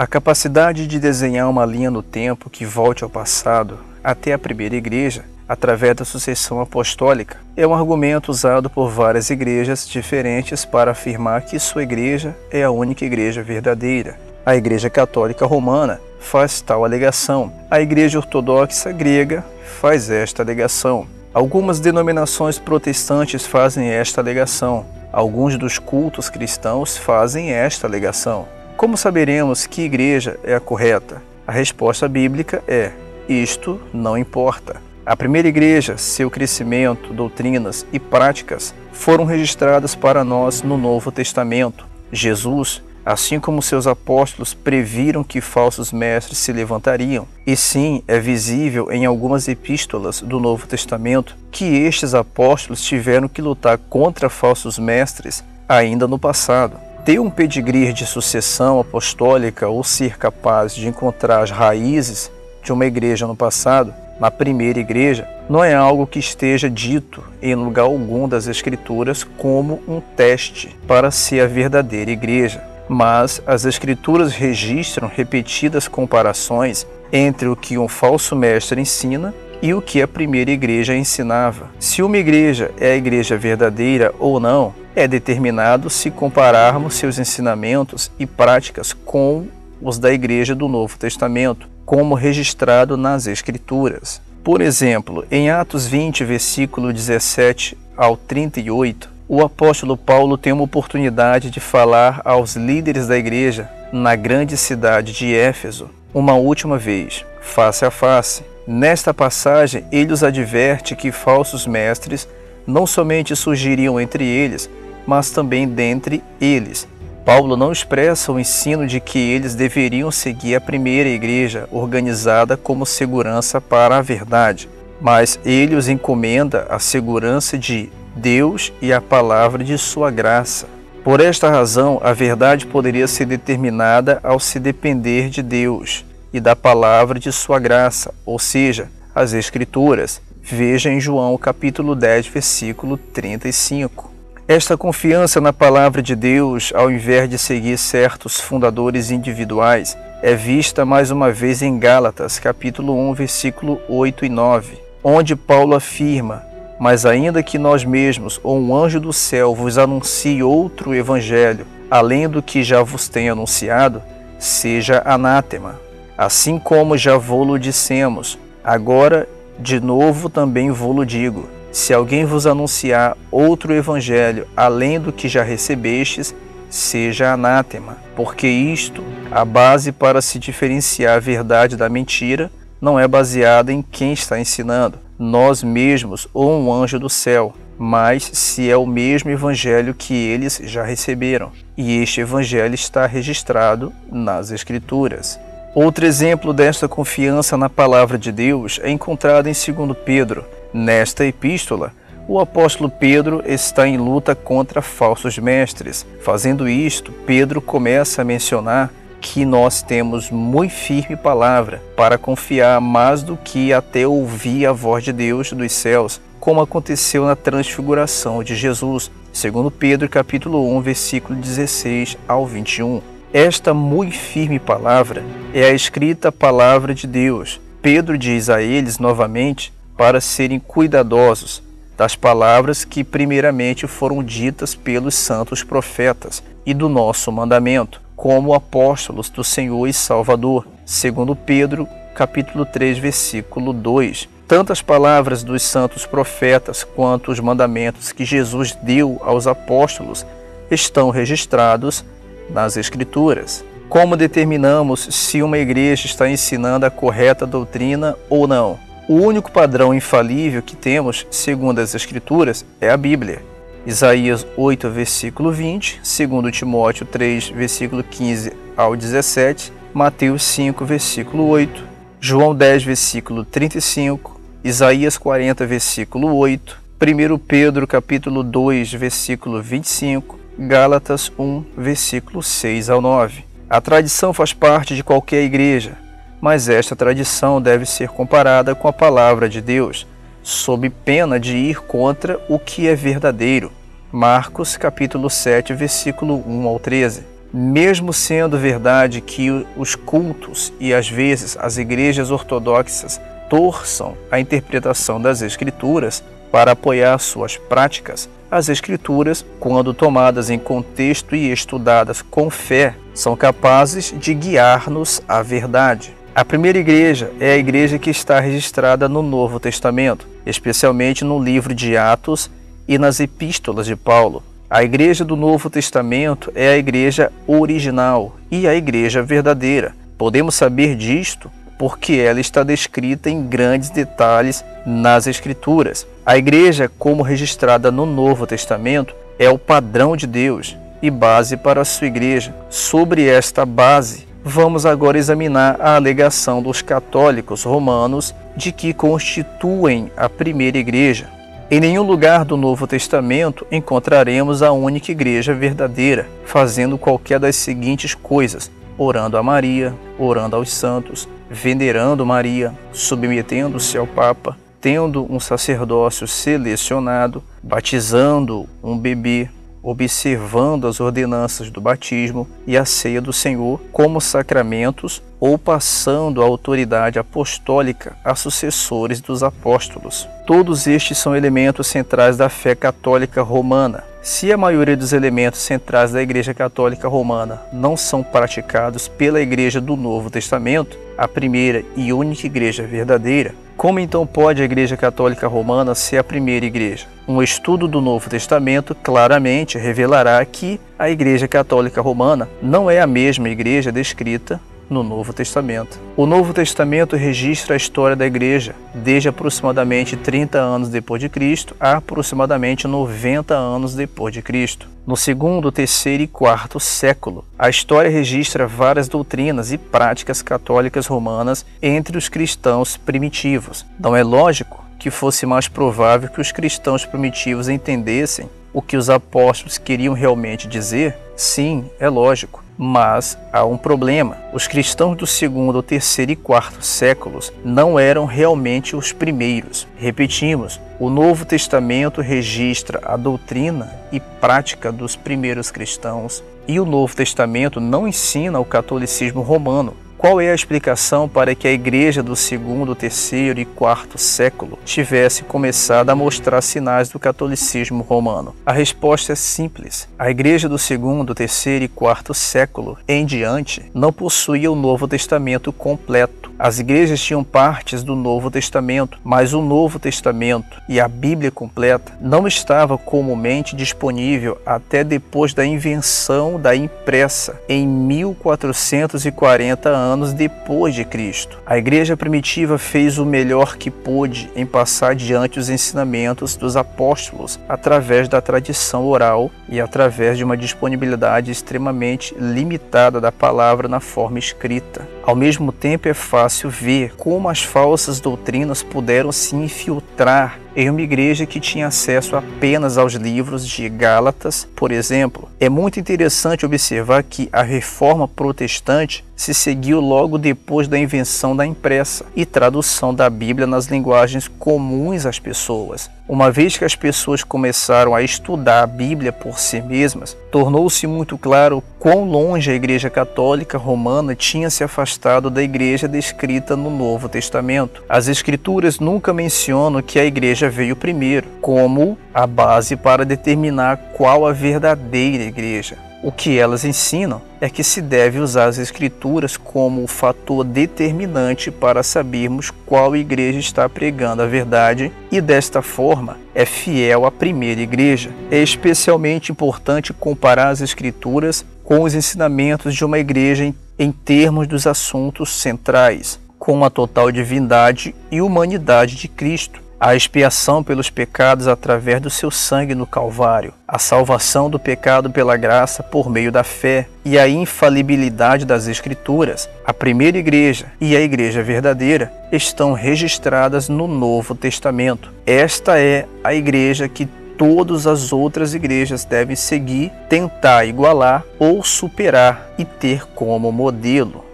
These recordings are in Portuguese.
A capacidade de desenhar uma linha no tempo que volte ao passado, até a primeira igreja, através da sucessão apostólica, é um argumento usado por várias igrejas diferentes para afirmar que sua igreja é a única igreja verdadeira. A Igreja Católica Romana faz tal alegação. A Igreja Ortodoxa Grega faz esta alegação. Algumas denominações protestantes fazem esta alegação. Alguns dos cultos cristãos fazem esta alegação. Como saberemos que igreja é a correta? A resposta bíblica é: isto não importa. A primeira igreja, seu crescimento, doutrinas e práticas foram registradas para nós no Novo Testamento. Jesus, assim como seus apóstolos, previram que falsos mestres se levantariam. E sim, é visível em algumas epístolas do Novo Testamento que estes apóstolos tiveram que lutar contra falsos mestres ainda no passado. Ter um pedigree de sucessão apostólica ou ser capaz de encontrar as raízes de uma igreja no passado, na primeira igreja, não é algo que esteja dito em lugar algum das Escrituras como um teste para ser a verdadeira igreja. Mas as Escrituras registram repetidas comparações entre o que um falso mestre ensina e o que a primeira igreja ensinava. Se uma igreja é a igreja verdadeira ou não, é determinado se compararmos seus ensinamentos e práticas com os da igreja do Novo Testamento, como registrado nas Escrituras. Por exemplo, em Atos 20, versículo 17 ao 38, o apóstolo Paulo tem uma oportunidade de falar aos líderes da igreja na grande cidade de Éfeso uma última vez, face a face. Nesta passagem, ele os adverte que falsos mestres não somente surgiriam entre eles, mas também dentre eles. Paulo não expressa o ensino de que eles deveriam seguir a primeira igreja organizada como segurança para a verdade, mas ele os encomenda a segurança de Deus e a palavra de sua graça. Por esta razão, a verdade poderia ser determinada ao se depender de Deus e da palavra de sua graça, ou seja, as Escrituras. Veja em João capítulo 10, versículo 35. Esta confiança na palavra de Deus, ao invés de seguir certos fundadores individuais, é vista mais uma vez em Gálatas capítulo 1, versículo 8 e 9, onde Paulo afirma: mas ainda que nós mesmos ou um anjo do céu vos anuncie outro evangelho, além do que já vos tenho anunciado, seja anátema. Assim como já vô-lo dissemos, agora de novo também vô-lo digo: se alguém vos anunciar outro evangelho, além do que já recebestes, seja anátema. Porque isto, a base para se diferenciar a verdade da mentira, não é baseada em quem está ensinando, nós mesmos ou um anjo do céu, mas se é o mesmo evangelho que eles já receberam. E este evangelho está registrado nas Escrituras. Outro exemplo desta confiança na palavra de Deus é encontrado em 2 Pedro. Nesta epístola, o apóstolo Pedro está em luta contra falsos mestres. Fazendo isto, Pedro começa a mencionar que nós temos muito firme palavra para confiar mais do que até ouvir a voz de Deus dos céus, como aconteceu na transfiguração de Jesus. 2 Pedro capítulo 1, versículo 16 ao 21. Esta muito firme palavra é a escrita palavra de Deus. Pedro diz a eles novamente para serem cuidadosos das palavras que primeiramente foram ditas pelos santos profetas e do nosso mandamento, como apóstolos do Senhor e Salvador. 2 Pedro, capítulo 3, versículo 2. Tanto as palavras dos santos profetas quanto os mandamentos que Jesus deu aos apóstolos estão registrados nas Escrituras. Como determinamos se uma igreja está ensinando a correta doutrina ou não? O único padrão infalível que temos, segundo as Escrituras, é a Bíblia. Isaías 8, versículo 20, 2 Timóteo 3, versículo 15 ao 17, Mateus 5, versículo 8, João 10, versículo 35, Isaías 40, versículo 8, 1 Pedro capítulo 2, versículo 25, Gálatas 1, versículo 6 ao 9. A tradição faz parte de qualquer igreja, mas esta tradição deve ser comparada com a palavra de Deus, sob pena de ir contra o que é verdadeiro. Marcos capítulo 7, versículo 1 ao 13. Mesmo sendo verdade que os cultos e às vezes as igrejas ortodoxas torçam a interpretação das Escrituras para apoiar suas práticas, as Escrituras, quando tomadas em contexto e estudadas com fé, são capazes de guiar-nos à verdade. A primeira igreja é a igreja que está registrada no Novo Testamento, especialmente no livro de Atos e nas epístolas de Paulo. A igreja do Novo Testamento é a igreja original e a igreja verdadeira. Podemos saber disto porque ela está descrita em grandes detalhes nas Escrituras. A igreja, como registrada no Novo Testamento, é o padrão de Deus e base para a sua igreja. Sobre esta base, vamos agora examinar a alegação dos católicos romanos de que constituem a primeira igreja. Em nenhum lugar do Novo Testamento encontraremos a única igreja verdadeira, fazendo qualquer das seguintes coisas: orando a Maria, orando aos santos, venerando Maria, submetendo-se ao Papa, tendo um sacerdócio selecionado, batizando um bebê, observando as ordenanças do batismo e a ceia do Senhor como sacramentos, ou passando a autoridade apostólica a sucessores dos apóstolos. Todos estes são elementos centrais da fé católica romana. Se a maioria dos elementos centrais da Igreja Católica Romana não são praticados pela Igreja do Novo Testamento, a primeira e única igreja verdadeira, como então pode a Igreja Católica Romana ser a primeira igreja? Um estudo do Novo Testamento claramente revelará que a Igreja Católica Romana não é a mesma igreja descrita no Novo Testamento. O Novo Testamento registra a história da igreja desde aproximadamente 30 anos depois de Cristo a aproximadamente 90 anos depois de Cristo. No segundo, terceiro e quarto século, a história registra várias doutrinas e práticas católicas romanas entre os cristãos primitivos. Não é lógico que fosse mais provável que os cristãos primitivos entendessem o que os apóstolos queriam realmente dizer? Sim, é lógico. Mas há um problema. Os cristãos do segundo, terceiro e quarto séculos não eram realmente os primeiros. Repetimos, o Novo Testamento registra a doutrina e prática dos primeiros cristãos e o Novo Testamento não ensina o catolicismo romano. Qual é a explicação para que a igreja do segundo, terceiro e quarto século tivesse começado a mostrar sinais do catolicismo romano? A resposta é simples. A igreja do segundo, terceiro e quarto século em diante não possuía o Novo Testamento completo. As igrejas tinham partes do Novo Testamento, mas o Novo Testamento e a Bíblia completa não estava comumente disponível até depois da invenção da impressa, em 1440 anos depois de Cristo. A igreja primitiva fez o melhor que pôde em passar adiante os ensinamentos dos apóstolos através da tradição oral e através de uma disponibilidade extremamente limitada da palavra na forma escrita. Ao mesmo tempo, é fácil ver como as falsas doutrinas puderam se infiltrar em uma igreja que tinha acesso apenas aos livros de Gálatas, por exemplo. É muito interessante observar que a reforma protestante se seguiu logo depois da invenção da impressa e tradução da Bíblia nas linguagens comuns às pessoas. Uma vez que as pessoas começaram a estudar a Bíblia por si mesmas, tornou-se muito claro quão longe a Igreja Católica Romana tinha se afastado da igreja descrita no Novo Testamento. As Escrituras nunca mencionam que a igreja veio primeiro, como a base para determinar qual a verdadeira igreja. O que elas ensinam é que se deve usar as Escrituras como o fator determinante para sabermos qual igreja está pregando a verdade e, desta forma, é fiel à primeira igreja. É especialmente importante comparar as Escrituras com os ensinamentos de uma igreja em termos dos assuntos centrais, como a total divindade e humanidade de Cristo, a expiação pelos pecados através do seu sangue no Calvário, a salvação do pecado pela graça por meio da fé e a infalibilidade das Escrituras. A primeira igreja e a igreja verdadeira estão registradas no Novo Testamento. Esta é a igreja que todas as outras igrejas devem seguir, tentar igualar ou superar e ter como modelo.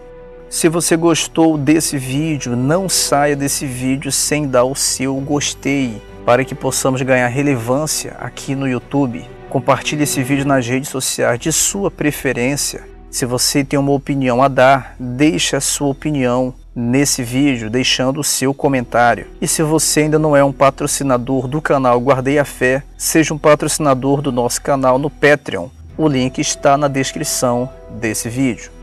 Se você gostou desse vídeo, não saia desse vídeo sem dar o seu gostei, para que possamos ganhar relevância aqui no YouTube. Compartilhe esse vídeo nas redes sociais de sua preferência. Se você tem uma opinião a dar, deixe a sua opinião nesse vídeo, deixando o seu comentário. E se você ainda não é um patrocinador do canal Guardei a Fé, seja um patrocinador do nosso canal no Patreon. O link está na descrição desse vídeo.